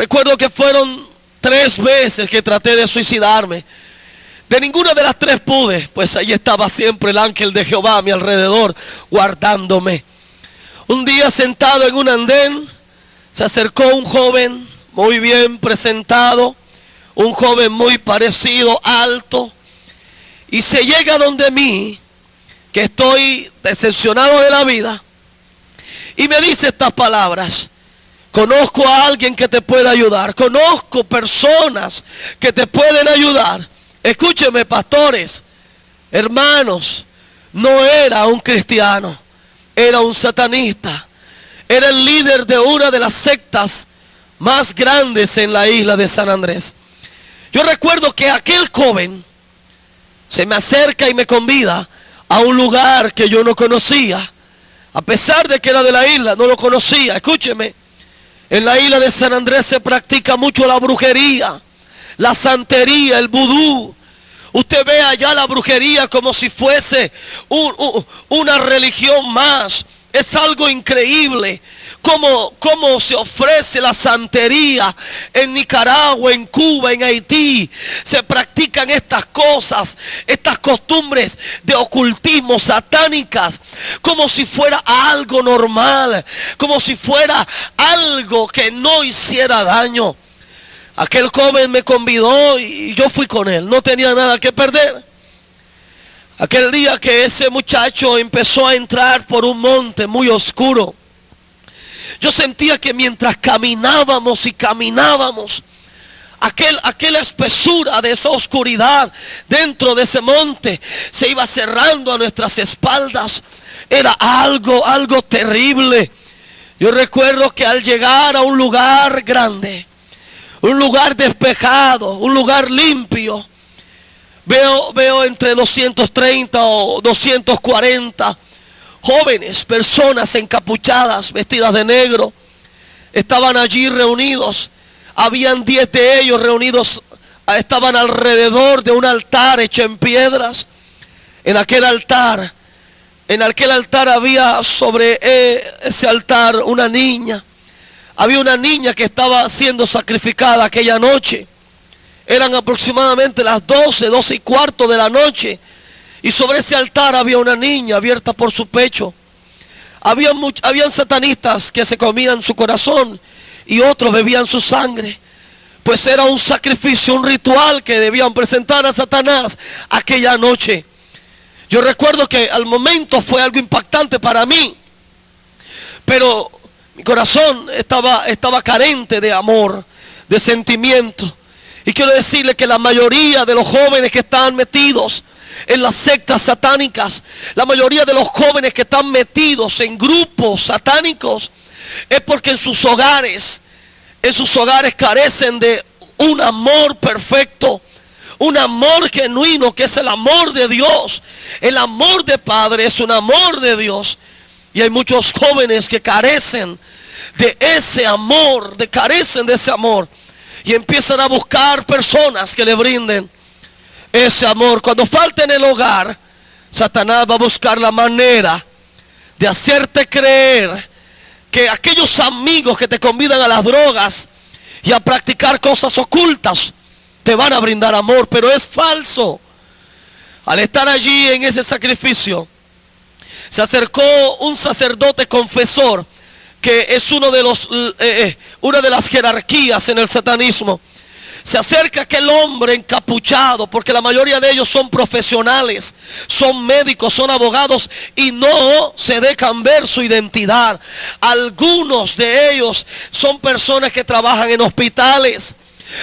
Recuerdo que fueron 3 veces que traté de suicidarme. De ninguna de las 3 pude, pues allí estaba siempre el ángel de Jehová a mi alrededor, guardándome. Un día, sentado en un andén, se acercó un joven muy bien presentado, un joven muy parecido, alto, y se llega donde mí, que estoy decepcionado de la vida, y me dice estas palabras: conozco a alguien que te puede ayudar, conozco personas que te pueden ayudar. Escúcheme, pastores, hermanos, no era un cristiano, era un satanista, era el líder de una de las sectas más grandes en la isla de San Andrés. Yo recuerdo que aquel joven se me acerca y me convida a un lugar que yo no conocía, a pesar de que era de la isla, no lo conocía. Escúcheme, en la isla de San Andrés se practica mucho la brujería, la santería, el vudú. Usted ve allá la brujería como si fuese una religión más. Es algo increíble cómo se ofrece la santería en Nicaragua, en Cuba, en Haití. Se practican estas cosas, estas costumbres de ocultismo satánicas, como si fuera algo normal, como si fuera algo que no hiciera daño. Aquel joven me convidó y yo fui con él, no tenía nada que perder. Aquel día que ese muchacho empezó a entrar por un monte muy oscuro, yo sentía que mientras caminábamos y caminábamos, aquella espesura de esa oscuridad dentro de ese monte se iba cerrando a nuestras espaldas. Era algo terrible. Yo recuerdo que al llegar a un lugar grande, un lugar despejado, un lugar limpio, veo entre 230 o 240 jóvenes, personas encapuchadas, vestidas de negro. Estaban allí reunidos. Habían 10 de ellos reunidos, estaban alrededor de un altar hecho en piedras. En aquel altar había sobre ese altar una niña. Había una niña que estaba siendo sacrificada aquella noche. Eran aproximadamente las 12 y cuarto de la noche. Y sobre ese altar había una niña abierta por su pecho. Habían satanistas que se comían su corazón y otros bebían su sangre. Pues era un sacrificio, un ritual que debían presentar a Satanás aquella noche. Yo recuerdo que al momento fue algo impactante para mí. Pero mi corazón estaba carente de amor, de sentimiento. Y quiero decirle que la mayoría de los jóvenes que están metidos en las sectas satánicas, la mayoría de los jóvenes que están metidos en grupos satánicos, es porque en sus hogares carecen de un amor perfecto, un amor genuino que es el amor de Dios. El amor de Padre es un amor de Dios. Y hay muchos jóvenes que carecen de ese amor, y empiezan a buscar personas que le brinden ese amor. Cuando falta en el hogar, Satanás va a buscar la manera de hacerte creer que aquellos amigos que te convidan a las drogas y a practicar cosas ocultas te van a brindar amor, pero es falso. Al estar allí en ese sacrificio, se acercó un sacerdote confesor, que es una de las jerarquías en el satanismo. Se acerca aquel hombre encapuchado, porque la mayoría de ellos son profesionales, son médicos, son abogados y no se dejan ver su identidad. Algunos de ellos son personas que trabajan en hospitales.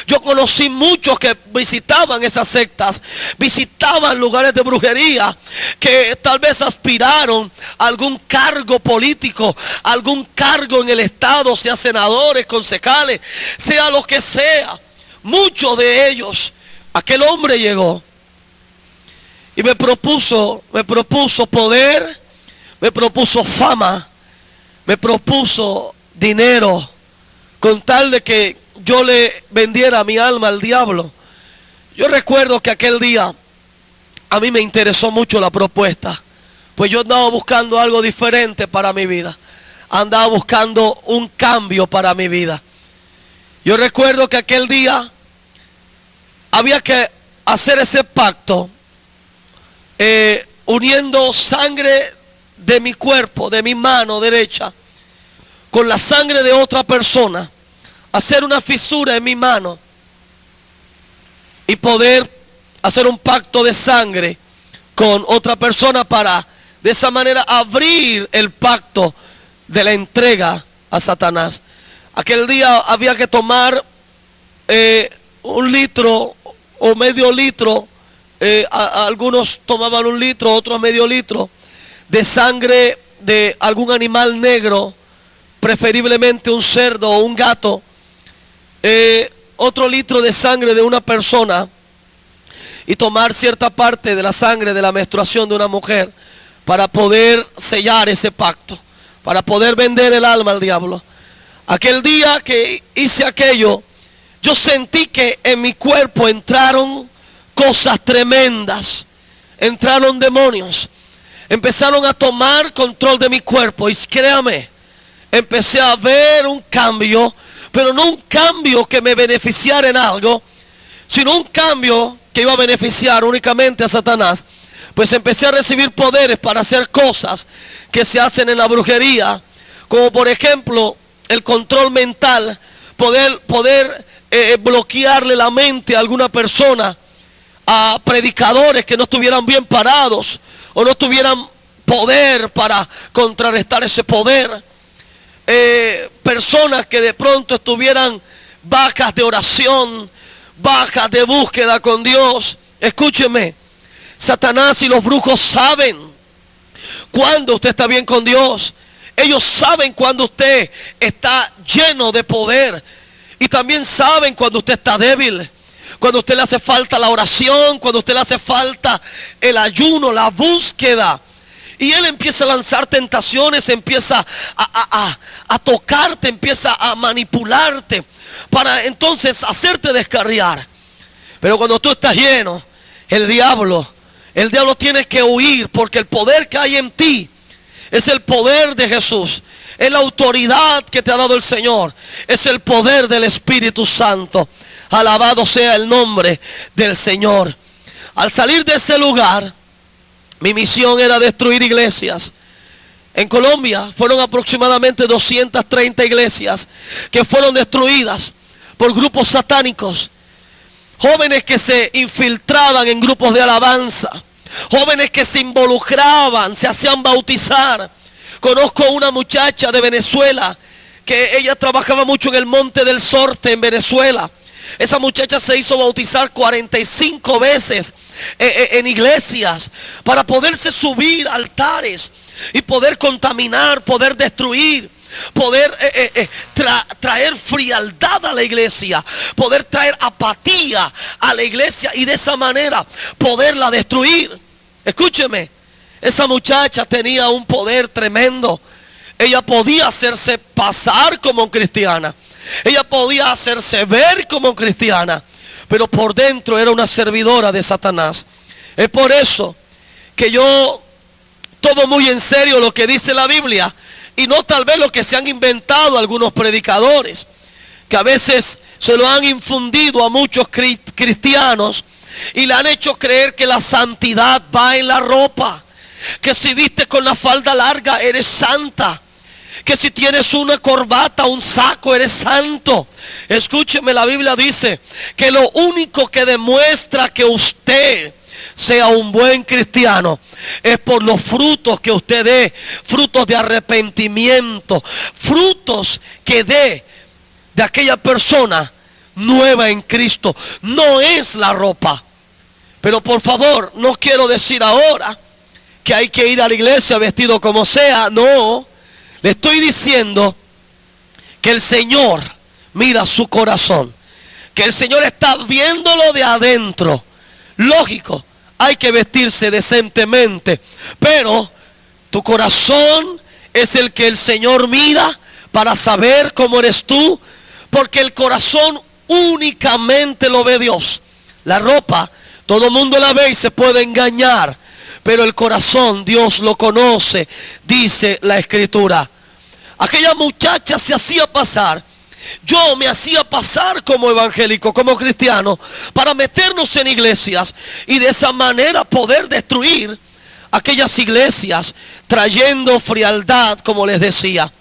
Yo conocí muchos que visitaban esas sectas, visitaban lugares de brujería, que tal vez aspiraron a algún cargo político, algún cargo en el estado, sea senadores, concejales, sea lo que sea. Muchos de ellos, aquel hombre llegó y me propuso poder, me propuso fama, me propuso dinero, con tal de que yo le vendiera mi alma al diablo. Yo recuerdo que aquel día a mí me interesó mucho la propuesta, pues yo andaba buscando algo diferente para mi vida, andaba buscando un cambio para mi vida. Yo recuerdo que aquel día había que hacer ese pacto, uniendo sangre de mi cuerpo, de mi mano derecha, con la sangre de otra persona, hacer una fisura en mi mano y poder hacer un pacto de sangre con otra persona para de esa manera abrir el pacto de la entrega a Satanás. Aquel día había que tomar 1 litro o medio litro, algunos tomaban 1 litro, otros medio litro de sangre de algún animal negro, preferiblemente un cerdo o un gato, otro litro de sangre de una persona y tomar cierta parte de la sangre de la menstruación de una mujer para poder sellar ese pacto, para poder vender el alma al diablo. Aquel día que hice aquello, yo sentí que en mi cuerpo entraron cosas tremendas, entraron demonios, empezaron a tomar control de mi cuerpo y créame, empecé a ver un cambio, pero no un cambio que me beneficiara en algo, sino un cambio que iba a beneficiar únicamente a Satanás. Pues empecé a recibir poderes para hacer cosas que se hacen en la brujería, como por ejemplo el control mental, poder bloquearle la mente a alguna persona, a predicadores que no estuvieran bien parados o no tuvieran poder para contrarrestar ese poder, personas que de pronto estuvieran bajas de oración, bajas de búsqueda con Dios. Escúcheme, Satanás y los brujos saben cuando usted está bien con Dios. Ellos saben cuando usted está lleno de poder y también saben cuando usted está débil, cuando a usted le hace falta la oración, cuando a usted le hace falta el ayuno, la búsqueda. Y él empieza a lanzar tentaciones, empieza a tocarte, empieza a manipularte para entonces hacerte descarriar. Pero cuando tú estás lleno, el diablo tiene que huir, porque el poder que hay en ti es el poder de Jesús, es la autoridad que te ha dado el Señor, es el poder del Espíritu Santo. Alabado sea el nombre del Señor. Al salir de ese lugar, mi misión era destruir iglesias. En Colombia fueron aproximadamente 230 iglesias que fueron destruidas por grupos satánicos. Jóvenes que se infiltraban en grupos de alabanza, jóvenes que se involucraban, se hacían bautizar. Conozco una muchacha de Venezuela que ella trabajaba mucho en el Monte del Sorte en Venezuela. Esa muchacha se hizo bautizar 45 veces en iglesias para poderse subir a altares y poder contaminar, poder destruir, poder traer frialdad a la iglesia, poder traer apatía a la iglesia y de esa manera poderla destruir. Escúcheme, esa muchacha tenía un poder tremendo. Ella podía hacerse pasar como cristiana, ella podía hacerse ver como cristiana, pero por dentro era una servidora de Satanás. Es por eso que yo tomo muy en serio lo que dice la Biblia y no tal vez lo que se han inventado algunos predicadores, que a veces se lo han infundido a muchos cristianos y le han hecho creer que la santidad va en la ropa, que si viste con la falda larga eres santa, que si tienes una corbata, un saco, eres santo. Escúcheme, la Biblia dice que lo único que demuestra que usted sea un buen cristiano es por los frutos que usted dé, frutos de arrepentimiento, frutos que dé de aquella persona nueva en Cristo. No es la ropa. Pero por favor, no quiero decir ahora que hay que ir a la iglesia vestido como sea. No, le estoy diciendo que el Señor mira su corazón, que el Señor está viéndolo de adentro. Lógico, hay que vestirse decentemente, pero tu corazón es el que el Señor mira para saber cómo eres tú, porque el corazón únicamente lo ve Dios. La ropa, todo el mundo la ve y se puede engañar, pero el corazón Dios lo conoce, dice la Escritura. Aquella muchacha se hacía pasar Yo me hacía pasar como evangélico, como cristiano, para meternos en iglesias y de esa manera poder destruir aquellas iglesias, trayendo frialdad, como les decía.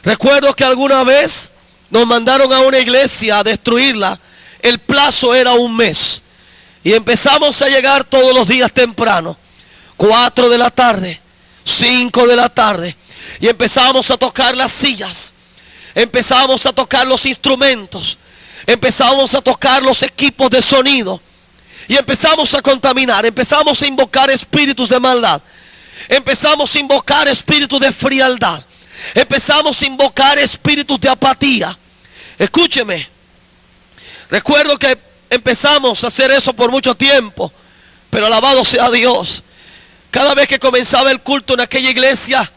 Recuerdo que alguna vez nos mandaron a una iglesia a destruirla. El plazo era un mes. Y empezamos a llegar todos los días temprano. 4 de la tarde, 5 de la tarde. Y empezamos a tocar las sillas. Empezamos a tocar los instrumentos. Empezamos a tocar los equipos de sonido. Y empezamos a contaminar. Empezamos a invocar espíritus de maldad. Empezamos a invocar espíritus de frialdad. Empezamos a invocar espíritus de apatía. Escúcheme. Recuerdo que empezamos a hacer eso por mucho tiempo. Pero alabado sea Dios. Cada vez que comenzaba el culto en aquella iglesia,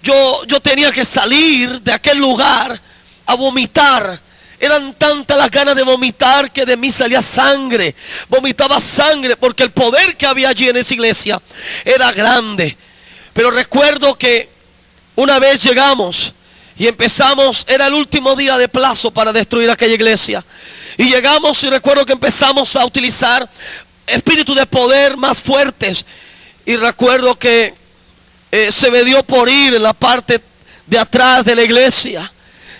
yo tenía que salir de aquel lugar a vomitar. Eran tantas las ganas de vomitar que de mí salía sangre. Vomitaba sangre porque el poder que había allí en esa iglesia era grande. Pero recuerdo que una vez llegamos y empezamos, era el último día de plazo para destruir aquella iglesia. Y llegamos y recuerdo que empezamos a utilizar espíritus de poder más fuertes. Y recuerdo que se me dio por ir en la parte de atrás de la iglesia.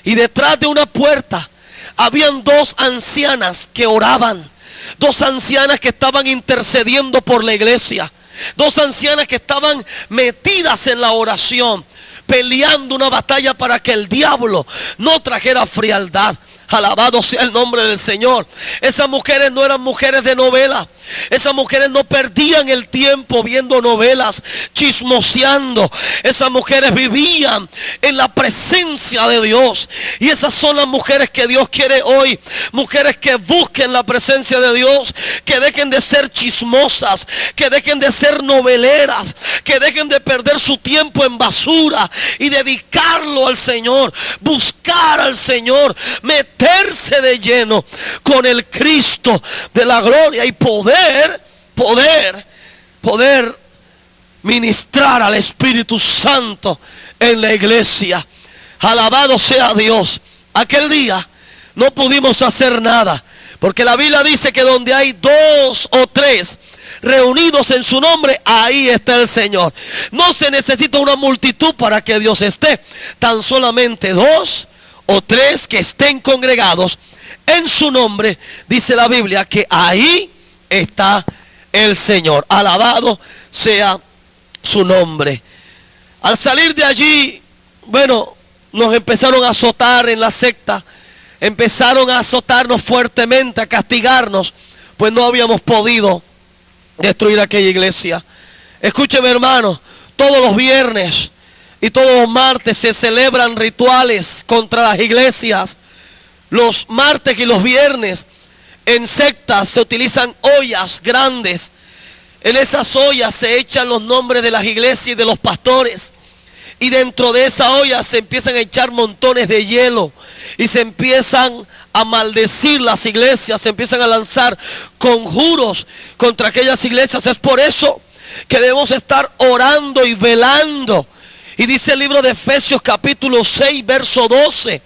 Y detrás de una puerta habían 2 ancianas que oraban. 2 ancianas que estaban intercediendo por la iglesia. 2 ancianas que estaban metidas en la oración, peleando una batalla para que el diablo no trajera frialdad. Alabado sea el nombre del Señor. Esas mujeres no eran mujeres de novela. Esas mujeres no perdían el tiempo viendo novelas, chismoseando. Esas mujeres vivían en la presencia de Dios. Y esas son las mujeres que Dios quiere hoy. Mujeres que busquen la presencia de Dios. Que dejen de ser chismosas. Que dejen de ser noveleras. Que dejen de perder su tiempo en basura. Y dedicarlo al Señor. Buscar al Señor. Meterse de lleno con el Cristo de la gloria. Y poder ministrar al Espíritu Santo en la iglesia. Alabado sea Dios. Aquel día no pudimos hacer nada, porque la Biblia dice que donde hay 2 o 3 reunidos en su nombre, ahí está el Señor. No se necesita una multitud para que Dios esté. Tan solamente 2 o 3 que estén congregados en su nombre, dice la Biblia que ahí está el Señor. Alabado sea su nombre. Al salir de allí, bueno, nos empezaron a azotar en la secta. Empezaron a azotarnos fuertemente, a castigarnos, pues no habíamos podido destruir aquella iglesia. Escúcheme, hermano, todos los viernes y todos los martes se celebran rituales contra las iglesias. Los martes y los viernes en sectas se utilizan ollas grandes. En esas ollas se echan los nombres de las iglesias y de los pastores. Y dentro de esa olla se empiezan a echar montones de hielo. Y se empiezan a maldecir las iglesias. Se empiezan a lanzar conjuros contra aquellas iglesias. Es por eso que debemos estar orando y velando. Y dice el libro de Efesios capítulo 6 verso 12.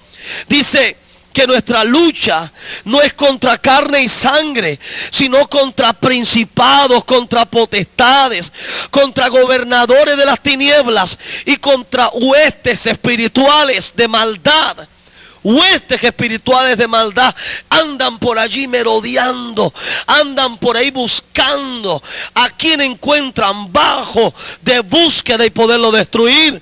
Dice que nuestra lucha no es contra carne y sangre, sino contra principados, contra potestades, contra gobernadores de las tinieblas y contra huestes espirituales de maldad. Huestes espirituales de maldad andan por allí merodeando, andan por ahí buscando a quien encuentran bajo de búsqueda y poderlo destruir.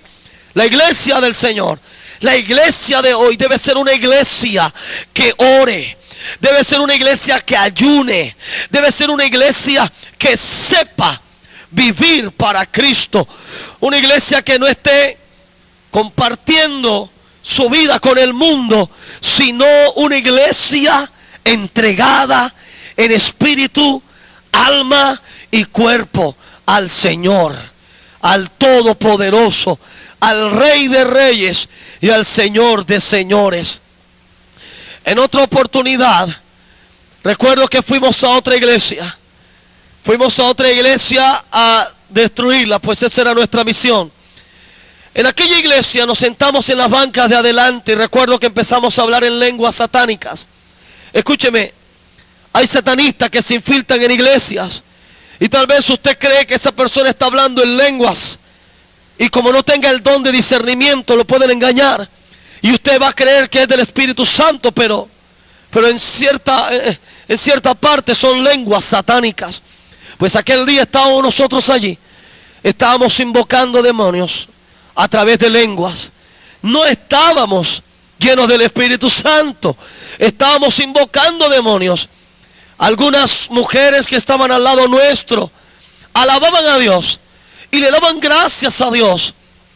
La iglesia del Señor, la iglesia de hoy debe ser una iglesia que ore. Debe ser una iglesia que ayune. Debe ser una iglesia que sepa vivir para Cristo. Una iglesia que no esté compartiendo su vida con el mundo, sino una iglesia entregada en espíritu, alma y cuerpo al Señor, al Todopoderoso, al Rey de Reyes y al Señor de Señores. En otra oportunidad, recuerdo que fuimos a otra iglesia. Fuimos a otra iglesia a destruirla, pues esa era nuestra misión. En aquella iglesia nos sentamos en las bancas de adelante y recuerdo que empezamos a hablar en lenguas satánicas. Escúcheme, hay satanistas que se infiltran en iglesias y tal vez usted cree que esa persona está hablando en lenguas y como no tenga el don de discernimiento lo pueden engañar y usted va a creer que es del Espíritu Santo, pero en cierta parte son lenguas satánicas. Pues aquel día estábamos nosotros allí, estábamos invocando demonios a través de lenguas. No estábamos llenos del Espíritu Santo, estábamos invocando demonios. Algunas mujeres que estaban al lado nuestro alababan a Dios y le daban gracias a Dios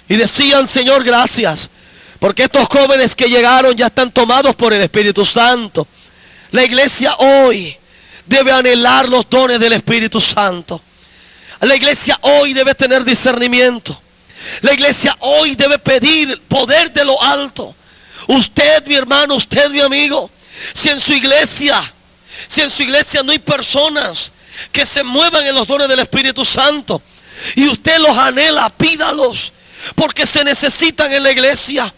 y decían: Señor, gracias, porque estos jóvenes que llegaron ya están tomados por el Espíritu Santo. La iglesia hoy debe anhelar los dones del Espíritu Santo. La iglesia hoy debe tener discernimiento. La iglesia hoy debe pedir poder de lo alto. Usted, mi hermano, usted, mi amigo, si en su iglesia no hay personas que se muevan en los dones del Espíritu Santo y usted los anhela, pídalos, porque se necesitan en la iglesia.